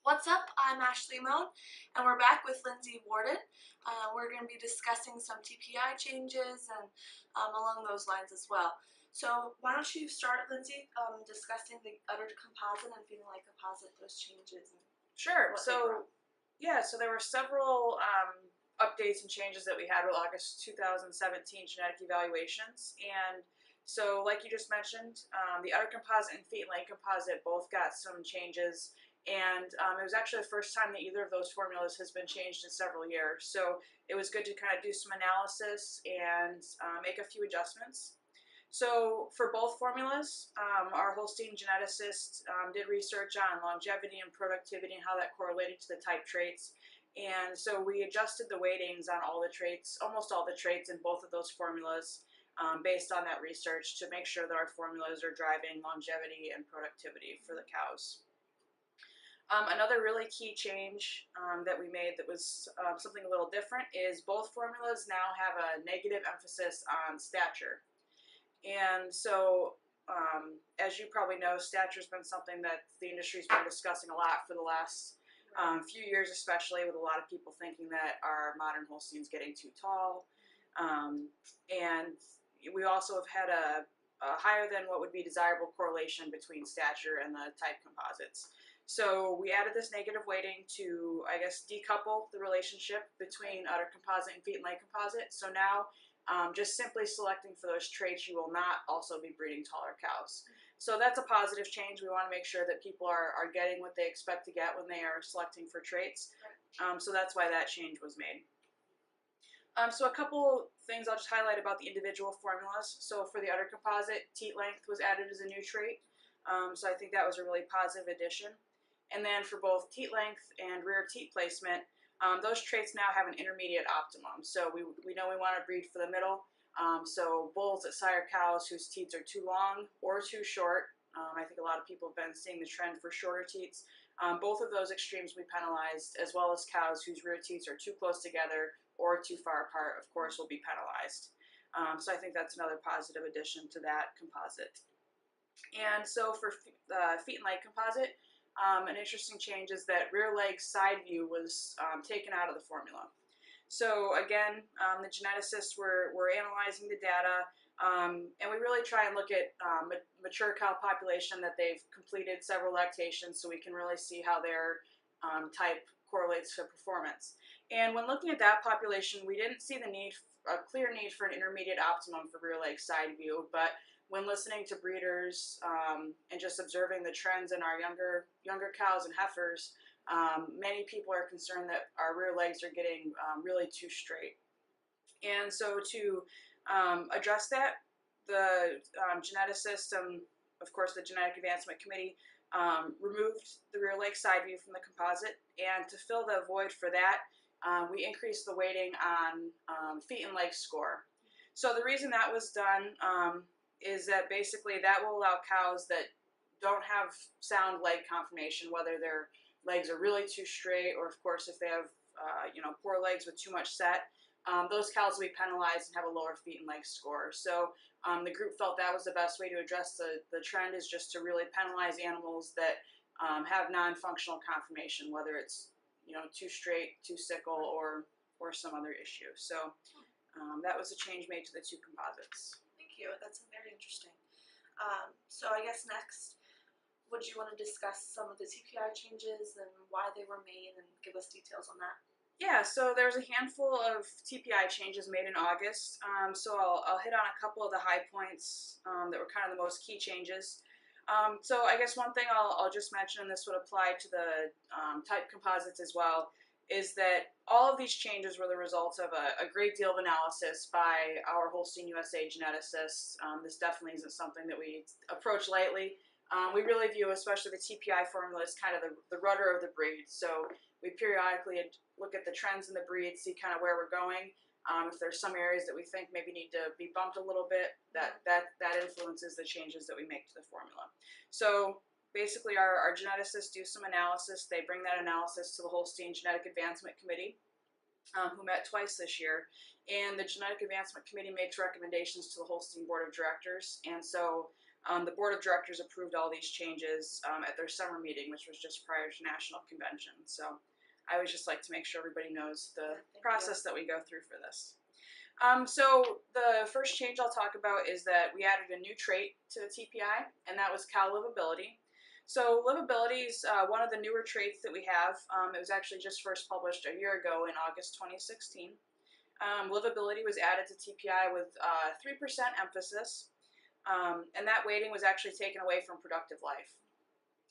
What's up? I'm Ashley Moan, and we're back with Lindsey Worden. We're going to be discussing some TPI changes and along those lines as well. So why don't you start, Lindsey, discussing the udder composite and feeling like composite, those changes and Sure. what they brought. So there were several updates and changes that we had with August 2017 genetic evaluations. And so, like you just mentioned, the udder composite and feet and leg composite both got some changes. And it was actually the first time that either of those formulas has been changed in several years. So it was good to kind of do some analysis and make a few adjustments. So for both formulas, our Holstein geneticist did research on longevity and productivity and how that correlated to the type traits. And so we adjusted the weightings on all the traits, almost all the traits in both of those formulas based on that research to make sure that our formulas are driving longevity and productivity for the cows. Another really key change that we made that was something a little different is both formulas now have a negative emphasis on stature. And so, as you probably know, stature's been something that the industry's been discussing a lot for the last few years, especially with a lot of people thinking that our modern Holstein's getting too tall. And we also have had a higher than what would be desirable correlation between stature and the type composites. So we added this negative weighting to, I guess, decouple the relationship between udder composite and feet and leg composite. So now just simply selecting for those traits, you will not also be breeding taller cows. So that's a positive change. We want to make sure that people are getting what they expect to get when they are selecting for traits. So that's why that change was made. So a couple things I'll just highlight about the individual formulas. So for the udder composite, teat length was added as a new trait. So I think that was a really positive addition. And then for both teat length and rear teat placement, those traits now have an intermediate optimum. So we know we want to breed for the middle. So bulls that sire cows whose teats are too long or too short. I think a lot of people have been seeing the trend for shorter teats. Both of those extremes will be penalized, as well as cows whose rear teats are too close together or too far apart, of course, will be penalized. So I think that's another positive addition to that composite. And so for feet and leg composite, an interesting change is that rear leg side view was taken out of the formula. So again, the geneticists were analyzing the data, and we really try and look at mature cow population that they've completed several lactations, so we can really see how their type correlates to performance. And when looking at that population, we didn't see a clear need for an intermediate optimum for rear leg side view, but when listening to breeders and just observing the trends in our younger cows and heifers, many people are concerned that our rear legs are getting really too straight. And so to address that, the geneticists and, of course, the Genetic Advancement Committee removed the rear leg side view from the composite. And to fill the void for that, we increased the weighting on feet and leg score. So the reason that was done is that basically that will allow cows that don't have sound leg conformation, whether their legs are really too straight or, of course, if they have poor legs with too much set, those cows will be penalized and have a lower feet and leg score. So the group felt that was the best way to address the trend, is just to really penalize animals that have non-functional conformation, whether it's too straight, too sickle, or some other issue. So that was a change made to the two composites. Thank you. That's very interesting. So I guess next, would you want to discuss some of the TPI changes and why they were made and give us details on that? Yeah, so there's a handful of TPI changes made in August. So I'll hit on a couple of the high points that were kind of the most key changes. So I guess one thing I'll just mention, and this would apply to the type composites as well, is that all of these changes were the results of a great deal of analysis by our Holstein USA geneticists. This definitely isn't something that we approach lightly. We really view, especially the TPI formula, as kind of the rudder of the breed. So we periodically look at the trends in the breed, see kind of where we're going. If there's some areas that we think maybe need to be bumped a little bit, that influences the changes that we make to the formula. So basically our geneticists do some analysis. They bring that analysis to the Holstein Genetic Advancement Committee, who met twice this year. And the Genetic Advancement Committee makes recommendations to the Holstein Board of Directors. And so The board of directors approved all these changes at their summer meeting, which was just prior to national convention. So I would just like to make sure everybody knows the process that we go through for this. So the first change I'll talk about is that we added a new trait to the TPI, and that was cow livability. So livability is one of the newer traits that we have. It was actually just first published a year ago in August 2016. Livability was added to TPI with 3% emphasis, and that weighting was actually taken away from productive life.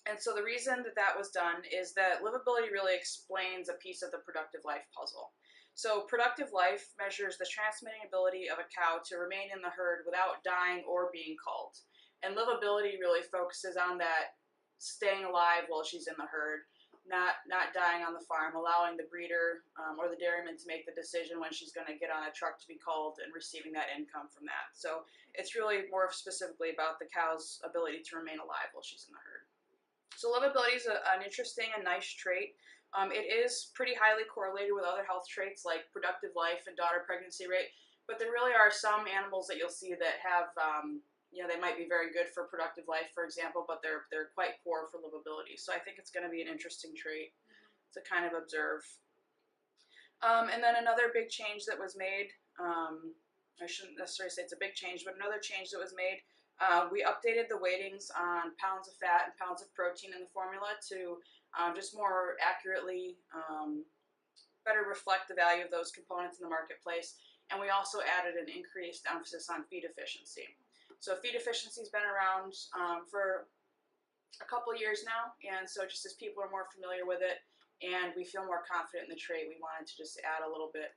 And so the reason that that was done is that livability really explains a piece of the productive life puzzle. So productive life measures the transmitting ability of a cow to remain in the herd without dying or being culled. And livability really focuses on that staying alive while she's in the herd, not dying on the farm, allowing the breeder or the dairyman to make the decision when she's going to get on a truck to be culled and receiving that income from that. So it's really more specifically about the cow's ability to remain alive while she's in the herd. So livability is an interesting and nice trait. It is pretty highly correlated with other health traits like productive life and daughter pregnancy rate, but there really are some animals that you'll see that have they might be very good for productive life, for example, but they're quite poor for livability. So I think it's going to be an interesting trait to kind of observe. And then another big change that was made, I shouldn't necessarily say it's a big change, but another change that was made, we updated the weightings on pounds of fat and pounds of protein in the formula to just more accurately better reflect the value of those components in the marketplace. And we also added an increased emphasis on feed efficiency. So feed efficiency has been around for a couple years now, and so just as people are more familiar with it and we feel more confident in the trait, we wanted to just add a little bit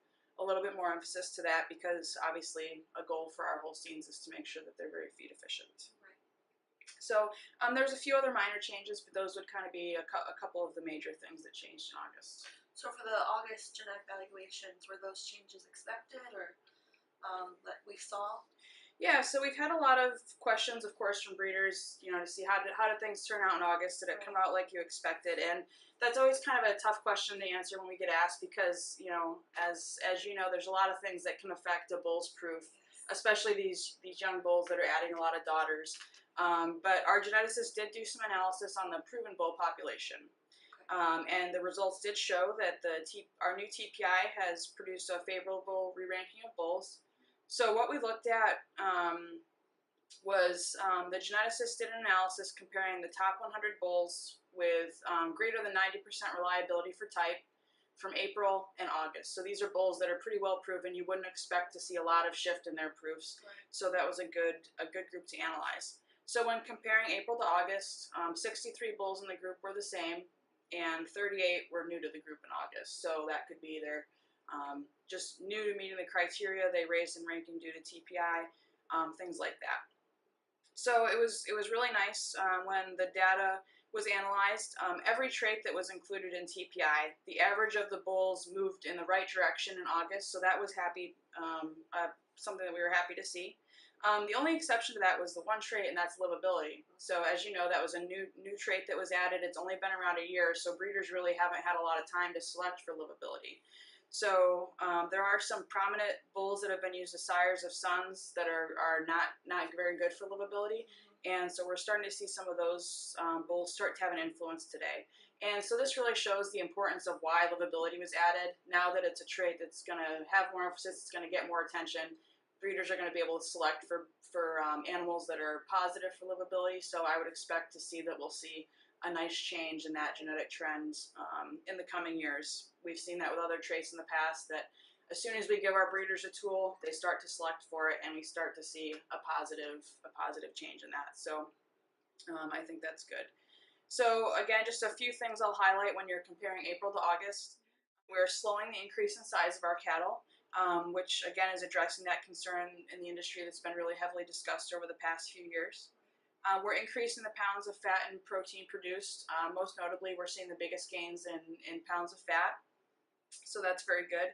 more emphasis to that, because obviously a goal for our Holsteins is to make sure that they're very feed efficient. Right. So there's a few other minor changes, but those would kind of be a couple of the major things that changed in August. So for the August genetic valuations, were those changes expected or that we saw? Yeah, so we've had a lot of questions, of course, from breeders, to see how did things turn out in August? Did it come out like you expected? And that's always kind of a tough question to answer when we get asked, because, as you know, there's a lot of things that can affect a bull's proof, especially these young bulls that are adding a lot of daughters. But our geneticists did do some analysis on the proven bull population. And the results did show that our new TPI has produced a favorable re-ranking of bulls. So what we looked at was the geneticists did an analysis comparing the top 100 bulls with greater than 90% reliability for type from April and August. So these are bulls that are pretty well proven. You wouldn't expect to see a lot of shift in their proofs. Right. So that was a good group to analyze. So when comparing April to August, 63 bulls in the group were the same, and 38 were new to the group in August. So that could be either just new to meeting the criteria, they raised in ranking due to TPI, things like that. So it was really nice when the data was analyzed. Every trait that was included in TPI, the average of the bulls moved in the right direction in August, so that was something that we were happy to see. The only exception to that was the one trait, and that's livability. So as you know, that was a new trait that was added. It's only been around a year, so breeders really haven't had a lot of time to select for livability. So there are some prominent bulls that have been used as sires of sons that are not very good for livability. And so we're starting to see some of those bulls start to have an influence today. And so this really shows the importance of why livability was added. Now that it's a trait that's going to have more emphasis, it's going to get more attention, breeders are going to be able to select for animals that are positive for livability. So I would expect to see that we'll see a nice change in that genetic trend in the coming years. We've seen that with other traits in the past, that as soon as we give our breeders a tool, they start to select for it, and we start to see a positive change in that. So I think that's good. So again, just a few things I'll highlight when you're comparing April to August. We're slowing the increase in size of our cattle, which again is addressing that concern in the industry that's been really heavily discussed over the past few years. We're increasing the pounds of fat and protein produced. Most notably, we're seeing the biggest gains in pounds of fat, so that's very good.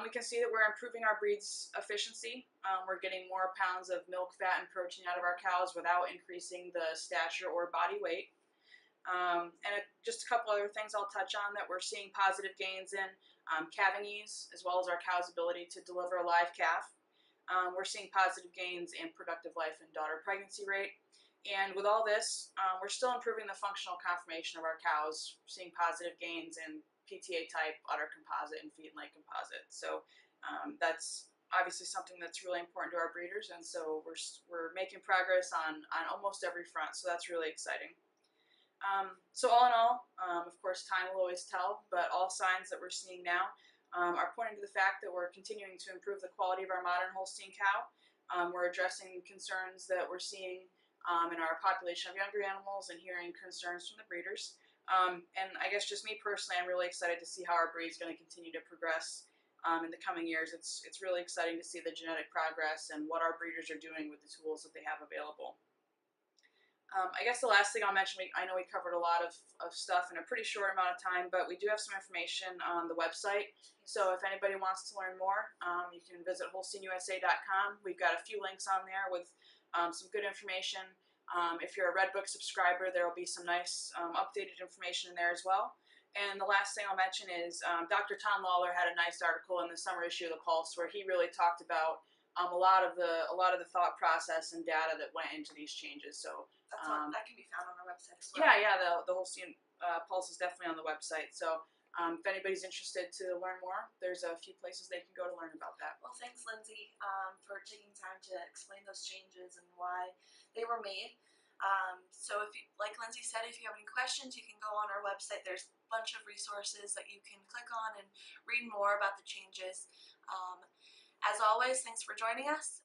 We can see that we're improving our breed's efficiency. We're getting more pounds of milk, fat, and protein out of our cows without increasing the stature or body weight. Just a couple other things I'll touch on that we're seeing positive gains in: calving ease, as well as our cow's ability to deliver a live calf. We're seeing positive gains in productive life and daughter pregnancy rate. And with all this, we're still improving the functional conformation of our cows, seeing positive gains in PTA type, udder composite, and feet and leg composite. So that's obviously something that's really important to our breeders, and so we're making progress on almost every front. So that's really exciting. So all in all, of course, time will always tell, but all signs that we're seeing now are pointing to the fact that we're continuing to improve the quality of our modern Holstein cow. We're addressing concerns that we're seeing in our population of younger animals and hearing concerns from the breeders. And I guess just me personally, I'm really excited to see how our breed is going to continue to progress in the coming years. It's really exciting to see the genetic progress and what our breeders are doing with the tools that they have available. I guess the last thing I'll mention, I know we covered a lot of stuff in a pretty short amount of time, but we do have some information on the website. So if anybody wants to learn more, you can visit HolsteinUSA.com. We've got a few links on there with some good information. If you're a Red Book subscriber, there will be some nice updated information in there as well. And the last thing I'll mention is Dr. Tom Lawler had a nice article in the summer issue of the Pulse where he really talked about a lot of the thought process and data that went into these changes. So That's that can be found on our website as well. yeah, the Holstein Pulse is definitely on the website. So if anybody's interested to learn more, there's a few places they can go to learn about that. Well, thanks, Lindsay, for taking time to explain those changes and why they were made. So if you, like Lindsay said, if you have any questions, you can go on our website. There's a bunch of resources that you can click on and read more about the changes. As always, thanks for joining us,